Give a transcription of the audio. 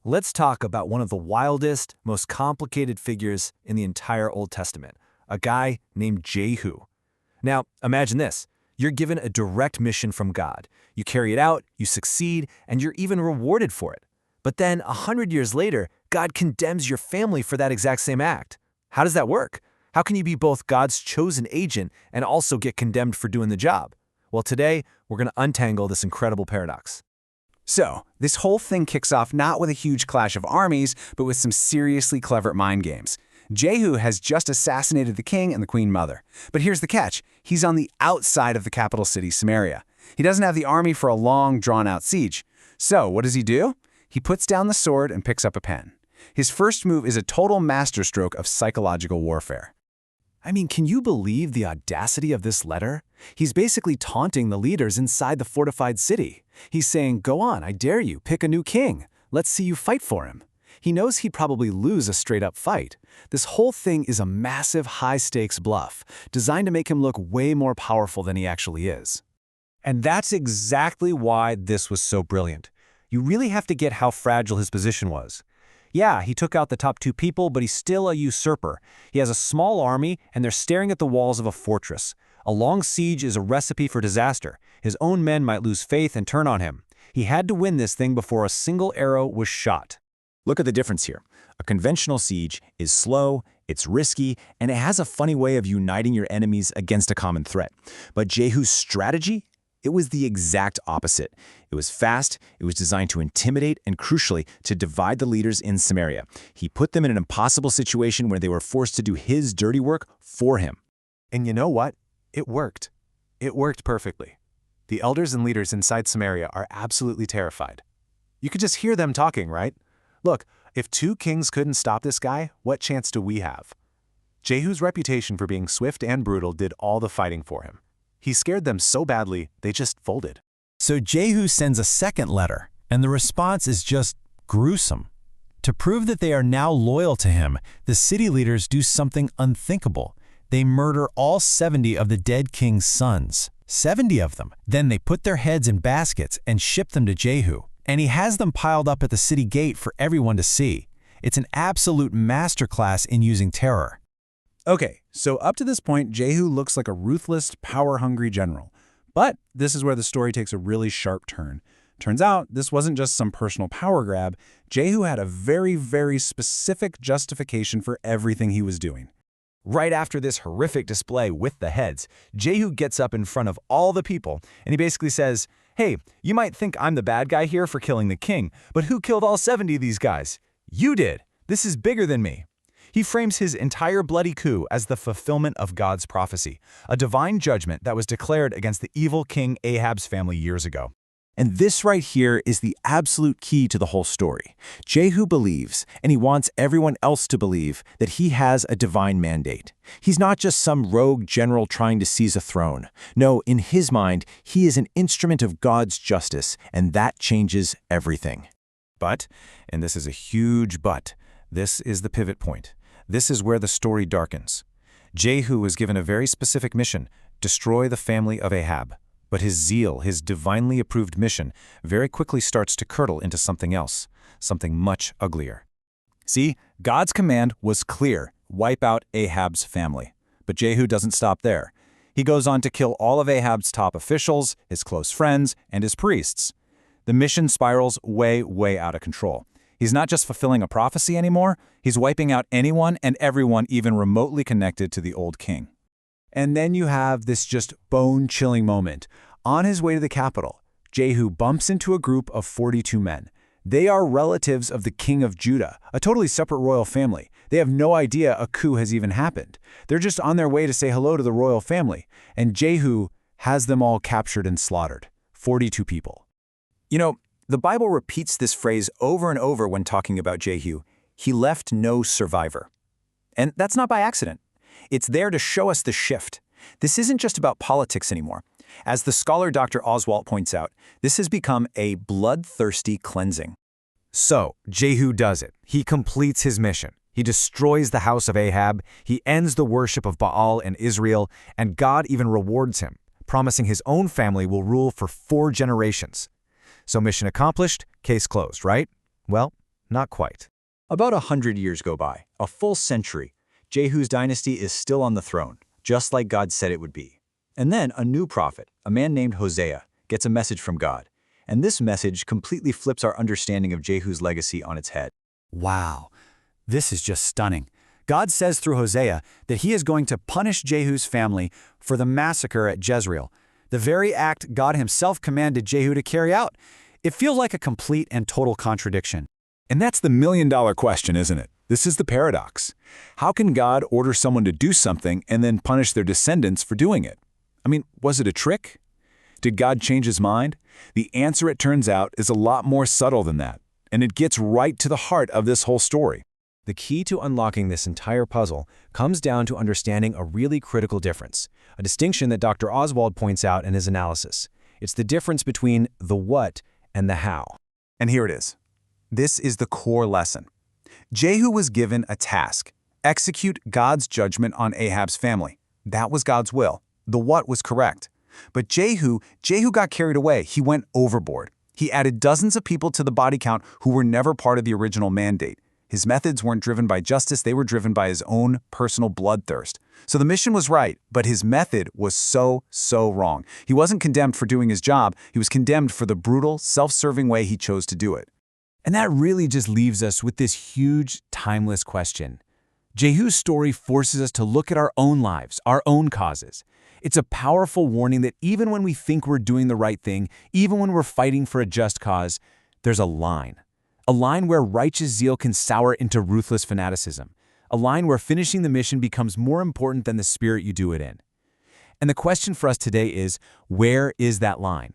Let's talk about one of the wildest, most complicated figures in the entire Old Testament, a guy named Jehu. Now, imagine this. You're given a direct mission from God. You carry it out, you succeed, and you're even rewarded for it. But then, 100 years later, God condemns your family for that exact same act. How does that work? How can you be both God's chosen agent and also get condemned for doing the job? Well, today, we're going to untangle this incredible paradox. So, this whole thing kicks off not with a huge clash of armies, but with some seriously clever mind games. Jehu has just assassinated the king and the queen mother. But here's the catch. He's on the outside of the capital city, Samaria. He doesn't have the army for a long, drawn-out siege. So, what does he do? He puts down the sword and picks up a pen. His first move is a total masterstroke of psychological warfare. I mean, can you believe the audacity of this letter? He's basically taunting the leaders inside the fortified city. He's saying, go on, I dare you, pick a new king. Let's see you fight for him. He knows he'd probably lose a straight-up fight. This whole thing is a massive high-stakes bluff, designed to make him look way more powerful than he actually is. And that's exactly why this was so brilliant. You really have to get how fragile his position was. Yeah, he took out the top two people, but he's still a usurper. He has a small army, and they're staring at the walls of a fortress. A long siege is a recipe for disaster. His own men might lose faith and turn on him. He had to win this thing before a single arrow was shot. Look at the difference here. A conventional siege is slow, it's risky, and it has a funny way of uniting your enemies against a common threat. But Jehu's strategy? It was the exact opposite. It was fast, it was designed to intimidate, and crucially, to divide the leaders in Samaria. He put them in an impossible situation where they were forced to do his dirty work for him. And you know what? It worked. It worked perfectly. The elders and leaders inside Samaria are absolutely terrified. You could just hear them talking, right? Look, if two kings couldn't stop this guy, what chance do we have? Jehu's reputation for being swift and brutal did all the fighting for him. He scared them so badly, they just folded. So Jehu sends a second letter, and the response is just gruesome. To prove that they are now loyal to him, the city leaders do something unthinkable. They murder all 70 of the dead king's sons. 70 of them. Then they put their heads in baskets and ship them to Jehu. And he has them piled up at the city gate for everyone to see. It's an absolute masterclass in using terror. Okay, so up to this point, Jehu looks like a ruthless, power-hungry general. But this is where the story takes a really sharp turn. Turns out, this wasn't just some personal power grab. Jehu had a very, very specific justification for everything he was doing. Right after this horrific display with the heads, Jehu gets up in front of all the people, and he basically says, hey, you might think I'm the bad guy here for killing the king, but who killed all 70 of these guys? You did. This is bigger than me. He frames his entire bloody coup as the fulfillment of God's prophecy, a divine judgment that was declared against the evil King Ahab's family years ago. And this right here is the absolute key to the whole story. Jehu believes, and he wants everyone else to believe, that he has a divine mandate. He's not just some rogue general trying to seize a throne. No, in his mind, he is an instrument of God's justice, and that changes everything. But, and this is a huge but, this is the pivot point. This is where the story darkens. Jehu was given a very specific mission, destroy the family of Ahab. But his zeal, his divinely approved mission, very quickly starts to curdle into something else, something much uglier. See, God's command was clear, wipe out Ahab's family. But Jehu doesn't stop there. He goes on to kill all of Ahab's top officials, his close friends, and his priests. The mission spirals way, way out of control. He's not just fulfilling a prophecy anymore, he's wiping out anyone and everyone even remotely connected to the old king. And then you have this just bone-chilling moment. On his way to the capital, Jehu bumps into a group of 42 men. They are relatives of the king of Judah, a totally separate royal family. They have no idea a coup has even happened. They're just on their way to say hello to the royal family, and Jehu has them all captured and slaughtered. 42 people. You know, the Bible repeats this phrase over and over when talking about Jehu. He left no survivor. And that's not by accident. It's there to show us the shift. This isn't just about politics anymore. As the scholar Dr. Oswalt points out, this has become a bloodthirsty cleansing. So, Jehu does it. He completes his mission. He destroys the house of Ahab. He ends the worship of Baal in Israel, and God even rewards him, promising his own family will rule for 4 generations. So mission accomplished, case closed, right? Well, Not quite. About 100 years go by, a full century. Jehu's dynasty is still on the throne, just like God said it would be. And then a new prophet, a man named Hosea, gets a message from God. And this message completely flips our understanding of Jehu's legacy on its head. Wow, this is just stunning. God says through Hosea that he is going to punish Jehu's family for the massacre at Jezreel, the very act God himself commanded Jehu to carry out. It feels like a complete and total contradiction. And that's the million-dollar question, isn't it? This is the paradox. How can God order someone to do something and then punish their descendants for doing it? I mean, was it a trick? Did God change his mind? The answer, it turns out, is a lot more subtle than that, and it gets right to the heart of this whole story. The key to unlocking this entire puzzle comes down to understanding a really critical difference, a distinction that Dr. Oswalt points out in his analysis. It's the difference between the what and the how. And here it is. This is the core lesson. Jehu was given a task: execute God's judgment on Ahab's family. That was God's will. The what was correct. But Jehu got carried away. He went overboard. He added dozens of people to the body count who were never part of the original mandate. His methods weren't driven by justice, they were driven by his own personal bloodthirst. So the mission was right, but his method was so wrong. He wasn't condemned for doing his job, he was condemned for the brutal, self-serving way he chose to do it. And that really just leaves us with this huge, timeless question. Jehu's story forces us to look at our own lives, our own causes. It's a powerful warning that even when we think we're doing the right thing, even when we're fighting for a just cause, there's a line. A line where righteous zeal can sour into ruthless fanaticism. A line where finishing the mission becomes more important than the spirit you do it in. And the question for us today is, where is that line?